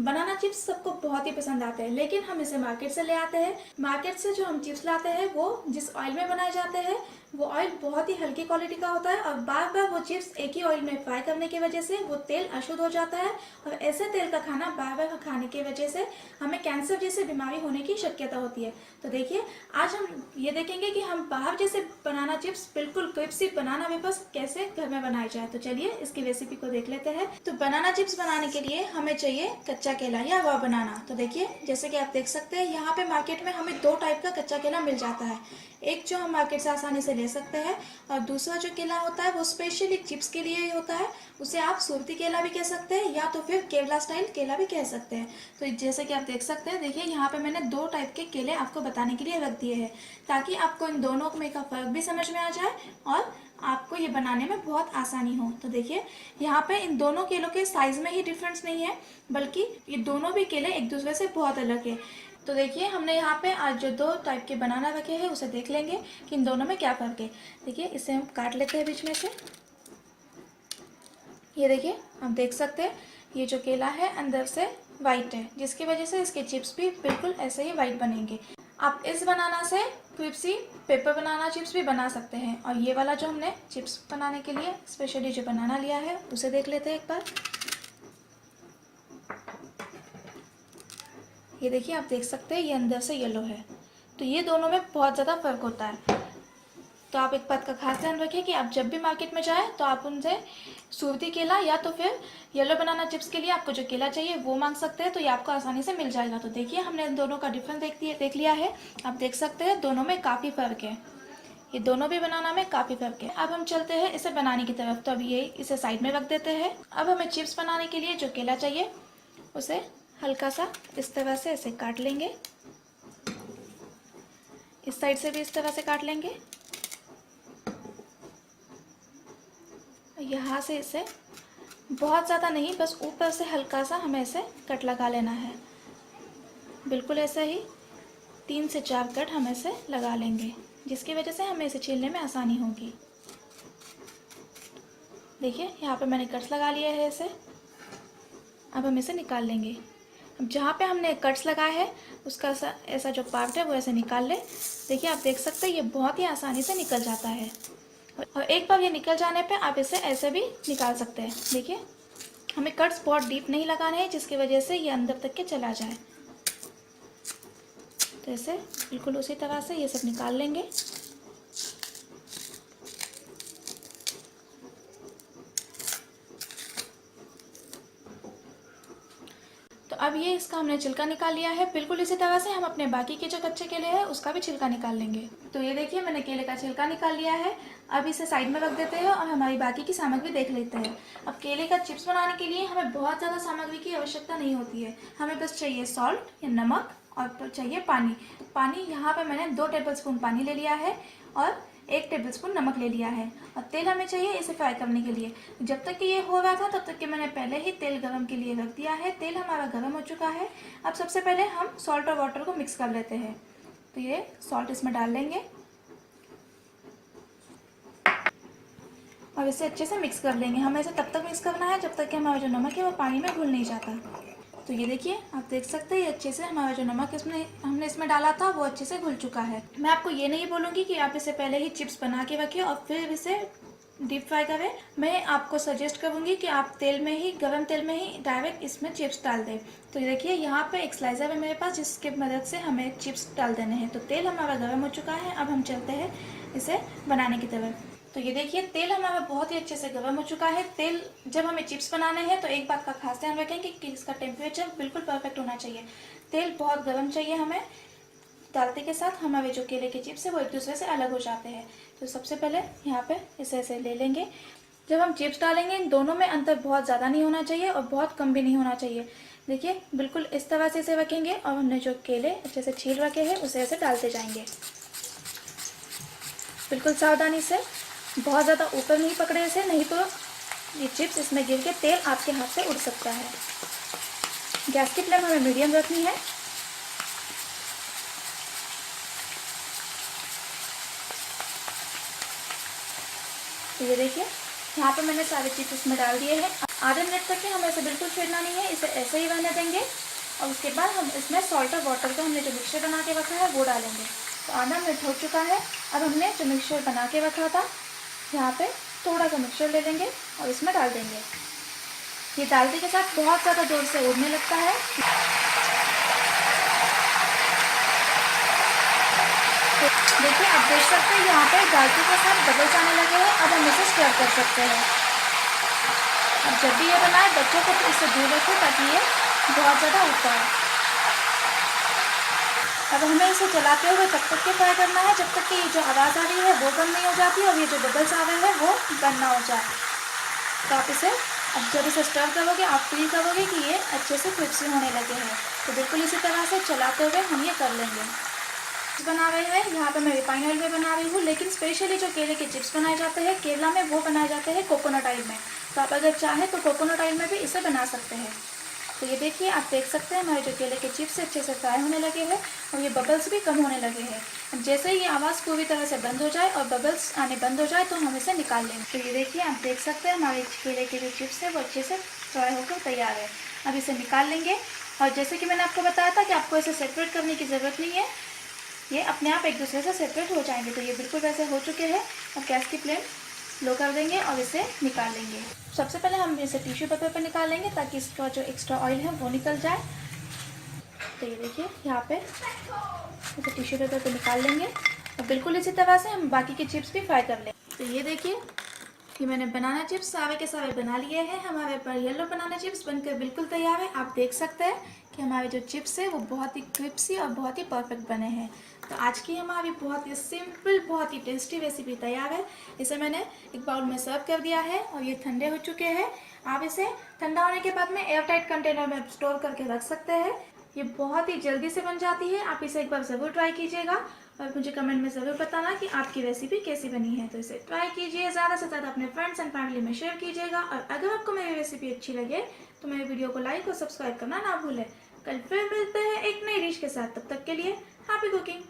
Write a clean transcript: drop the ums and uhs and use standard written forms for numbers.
Banana chips सबको बहुत ही पसंद आते हैं, लेकिन हम इसे मार्केट से ले आते हैं। मार्केट से जो हम चिप्स लाते हैं वो जिस ऑयल में बनाए जाते हैं वो ऑयल बहुत ही हल्की क्वालिटी का होता है और बार बार वो चिप्स एक ही ऑयल में फ्राई करने की वजह से वो तेल अशुद्ध हो जाता है और ऐसे तेल का खाना बार बार खाने की वजह से हमें कैंसर जैसी बीमारी होने की शक्यता होती है। तो देखिए, आज हम ये देखेंगे कि हम बाहर जैसे बनाना चिप्स बिल्कुल क्रिस्पी बनाना वेफर्स कैसे घर में बनाए जाए। तो चलिए इसकी रेसिपी को देख लेते हैं। तो बनाना चिप्स बनाने के लिए हमें चाहिए कच्चा केला या रॉ बनाना। तो देखिए, जैसे कि आप देख सकते हैं यहाँ पे मार्केट में हमें दो टाइप का कच्चा केला मिल जाता है। एक जो हम मार्केट से आसानी से ले सकते हैं और दूसरा जो केला होता है वो स्पेशली चिप्स के लिए ही होता है। उसे आप सूरती केला भी कह सकते हैं या तो फिर केवला स्टाइल केला भी कह सकते हैं। तो जैसे कि आप देख सकते हैं, देखिए यहाँ पे मैंने दो टाइप के केले आपको बताने के लिए रख दिए हैं ताकि आपको इन दोनों में का फर्क भी समझ में आ जाए और आपको ये बनाने में बहुत आसानी हो। तो देखिए, यहाँ पे इन दोनों केलों के साइज में ही डिफरेंस नहीं है, बल्कि ये दोनों भी केले एक दूसरे से बहुत अलग है। तो देखिए, हमने यहाँ पे आज जो दो टाइप के बनाना रखे हैं उसे देख लेंगे कि इन दोनों में क्या फ़र्क है। देखिए, इसे हम काट लेते हैं बीच में से। ये देखिए, आप देख सकते हैं ये जो केला है अंदर से वाइट है, जिसकी वजह से इसके चिप्स भी बिल्कुल ऐसे ही वाइट बनेंगे। आप इस बनाना से क्रिस्पी पेपर बनाना चिप्स भी बना सकते हैं। और ये वाला जो हमने चिप्स बनाने के लिए स्पेशली जो बनाना लिया है उसे देख लेते हैं एक बार। ये देखिए, आप देख सकते हैं ये अंदर से येलो है। तो ये दोनों में बहुत ज़्यादा फ़र्क होता है। तो आप एक बात का खास ध्यान रखें कि आप जब भी मार्केट में जाएं तो आप उनसे सूरती केला या तो फिर येलो बनाना चिप्स के लिए आपको जो केला चाहिए वो मांग सकते हैं, तो ये आपको आसानी से मिल जाएगा। तो देखिए, हमने इन दोनों का डिफरेंस देख लिया है। आप देख सकते हैं दोनों में काफ़ी फ़र्क है। ये दोनों भी बनाना में काफ़ी फ़र्क है। अब हम चलते हैं इसे बनाने की तरफ। तो अब ये इसे साइड में रख देते हैं। अब हमें चिप्स बनाने के लिए जो केला चाहिए उसे हल्का सा इस तरह से इसे काट लेंगे। इस साइड से भी इस तरह से काट लेंगे। यहाँ से इसे बहुत ज़्यादा नहीं, बस ऊपर से हल्का सा हमें इसे कट लगा लेना है। बिल्कुल ऐसे ही 3 से 4 कट हम इसे लगा लेंगे, जिसकी वजह से हमें इसे छीलने में आसानी होगी। देखिए, यहाँ पे मैंने कट्स लगा लिए हैं इसे। अब हम इसे निकाल लेंगे। अब जहाँ पे हमने कट्स लगाए हैं उसका ऐसा जो पार्ट है वो ऐसे निकाल ले। देखिए, आप देख सकते हैं ये बहुत ही आसानी से निकल जाता है और एक बार ये निकल जाने पे आप इसे ऐसे भी निकाल सकते हैं। देखिए, हमें कट्स बहुत डीप नहीं लगाने हैं जिसकी वजह से ये अंदर तक के चला जाए। तो ऐसे बिल्कुल उसी तरह से ये सब निकाल लेंगे। तो अब ये इसका हमने छिलका निकाल लिया है। बिल्कुल इसी तरह से हम अपने बाकी के जो कच्चे केले हैं उसका भी छिलका निकाल लेंगे। तो ये देखिए, मैंने केले का छिलका निकाल लिया है। अब इसे साइड में रख देते हैं और हमारी बाकी की सामग्री देख लेते हैं। अब केले का चिप्स बनाने के लिए हमें बहुत ज़्यादा सामग्री की आवश्यकता नहीं होती है। हमें बस चाहिए सॉल्ट या नमक और चाहिए पानी। पानी यहाँ पर मैंने 2 टेबलस्पून पानी ले लिया है और 1 टेबलस्पून नमक ले लिया है। और तेल हमें चाहिए इसे फ्राई करने के लिए। जब तक कि ये हो रहा था तब तक कि मैंने पहले ही तेल गरम के लिए रख दिया है। तेल हमारा गरम हो चुका है। अब सबसे पहले हम सॉल्ट और वाटर को मिक्स कर लेते हैं। तो ये सॉल्ट इसमें डाल लेंगे और इसे अच्छे से मिक्स कर लेंगे। हमें इसे तब तक मिक्स करना है जब तक कि हमारा जो नमक है वो पानी में घुल नहीं जाता। तो ये देखिए, आप देख सकते हैं अच्छे से हमारा जो नमक हमने इसमें डाला था वो अच्छे से घुल चुका है। मैं आपको ये नहीं बोलूँगी कि आप इसे पहले ही चिप्स बना के रखिए और फिर इसे डीप फ्राई करें। मैं आपको सजेस्ट करूँगी कि आप तेल में ही, गरम तेल में ही डायरेक्ट इसमें चिप्स डाल दें। तो ये देखिए, यहाँ पे एक स्लाइसर है मेरे पास जिसकी मदद से हमें चिप्स डाल देने हैं। तो तेल हमारा गर्म हो चुका है। अब हम चलते हैं इसे बनाने की तरफ। तो ये देखिए, तेल हमारा बहुत ही अच्छे से गर्म हो चुका है। तेल जब हमें चिप्स बनाने हैं तो एक बात का खास ध्यान रखेंगे कि इसका टेम्परेचर बिल्कुल परफेक्ट होना चाहिए। तेल बहुत गर्म चाहिए हमें। डालते के साथ हमारे जो केले के चिप्स है वो एक दूसरे से अलग हो जाते हैं। तो सबसे पहले यहाँ पे इसे ऐसे ले लेंगे। जब हम चिप्स डालेंगे इन दोनों में अंतर बहुत ज़्यादा नहीं होना चाहिए और बहुत कम भी नहीं होना चाहिए। देखिए, बिल्कुल इस तरह से इसे रखेंगे और हमने जो केले अच्छे से छील रखे हैं उसे ऐसे डालते जाएंगे। बिल्कुल सावधानी से, बहुत ज़्यादा ऊपर नहीं पकड़े इसे, नहीं तो ये चिप्स इसमें गिर के तेल आपके हाथ से उड़ सकता है। गैस की फ्लेम हमें मीडियम रखनी है। तो ये देखिए, यहाँ पे मैंने सारे चिप्स इसमें डाल दिए हैं। आधे मिनट तक के हमें इसे बिल्कुल छेड़ना नहीं है, इसे ऐसे ही रहने देंगे। और उसके बाद हम इसमें सॉल्ट और वाटर का हमने जो मिक्सचर बना के रखा है वो डालेंगे। तो आधा मिनट हो चुका है। अब हमने जो मिक्सचर बना के रखा था यहाँ पे थोड़ा सा मिक्सचर ले लेंगे और इसमें डाल देंगे। ये डालने के साथ बहुत ज़्यादा जोर से उड़ने लगता है। देखिए आप देख सकते हैं यहाँ पे डालते के साथ बबल्स आने लगे हैं। अब हम इसे स्टर कर सकते हैं। अब जब भी ये बनाए बच्चों को तो इससे दूर रखें ताकि ये बहुत ज़्यादा उड़ता है। अब हमें इसे चलाते हुए तब तक के फ्राई करना है जब तक कि ये जो आवाज़ आ रही है वो बंद नहीं हो जाती और ये जो बबल्स आ रहे हैं वो बंद ना हो जाए। तो आप इसे अब जब इसे स्टर करोगे आप फील करोगे कि ये अच्छे से क्रिस्पी होने लगे हैं। तो बिल्कुल इसी तरह से चलाते हुए हम ये कर लेंगे। बना रहे हैं यहाँ पे मैं रिफाइंड ऑयल में बना रही हूँ, लेकिन स्पेशली जो केले के चिप्स बनाए जाते हैं केरला में वो बनाए जाते हैं कोकोनट ऑयल में। तो आप अगर चाहें तो कोकोनट ऑयल में भी इसे बना सकते हैं। तो ये देखिए आप देख सकते हैं हमारे जो केले के चिप्स अच्छे से फ्राई होने लगे हैं और ये बबल्स भी कम होने लगे हैं। जैसे ही ये आवाज़ पूरी तरह से बंद हो जाए और बबल्स आने बंद हो जाए तो हम इसे निकाल लेंगे। तो ये देखिए आप देख सकते हैं हमारे केले के जो चिप्स है वो अच्छे से फ्राई होकर तैयार है। अब इसे निकाल लेंगे और जैसे कि मैंने आपको बताया था कि आपको इसे सेपरेट करने की ज़रूरत नहीं है, ये अपने आप एक दूसरे से सेपरेट हो जाएंगे। तो ये बिल्कुल वैसे हो चुके हैं। अब गैस की फ्लेम लो कर देंगे और इसे निकाल लेंगे। सबसे पहले हम इसे टिश्यू पेपर पर निकाल लेंगे ताकि इसका जो एक्स्ट्रा ऑयल है वो निकल जाए। तो ये देखिए यहाँ पे इसे टिश्यू पेपर पर निकाल लेंगे और बिल्कुल इसी तरह से हम बाकी के चिप्स भी फ्राई कर लेंगे। तो ये देखिए कि मैंने बनाना चिप्स सारे के सारे बना लिए हैं। हमारे पर येलो बनाना चिप्स बनकर बिल्कुल तैयार है। आप देख सकते हैं कि हमारे जो चिप्स है वो बहुत ही क्रिस्पी और बहुत ही परफेक्ट बने हैं। तो आज की हमारी बहुत ही सिंपल बहुत ही टेस्टी रेसिपी तैयार है। इसे मैंने एक बाउल में सर्व कर दिया है और ये ठंडे हो चुके हैं। आप इसे ठंडा होने के बाद में एयर टाइट कंटेनर में स्टोर करके रख सकते हैं। ये बहुत ही जल्दी से बन जाती है। आप इसे एक बार ज़रूर ट्राई कीजिएगा और मुझे कमेंट में ज़रूर बताना कि आपकी रेसिपी कैसी बनी है। तो इसे ट्राई कीजिए, ज़्यादा से ज़्यादा अपने फ्रेंड्स एंड फैमिली में शेयर कीजिएगा। और अगर आपको मेरी रेसिपी अच्छी लगे तो मेरे वीडियो को लाइक और सब्सक्राइब करना ना भूलें। कल फिर मिलते हैं एक नई डिश के साथ। तब तक के लिए हैप्पी कुकिंग।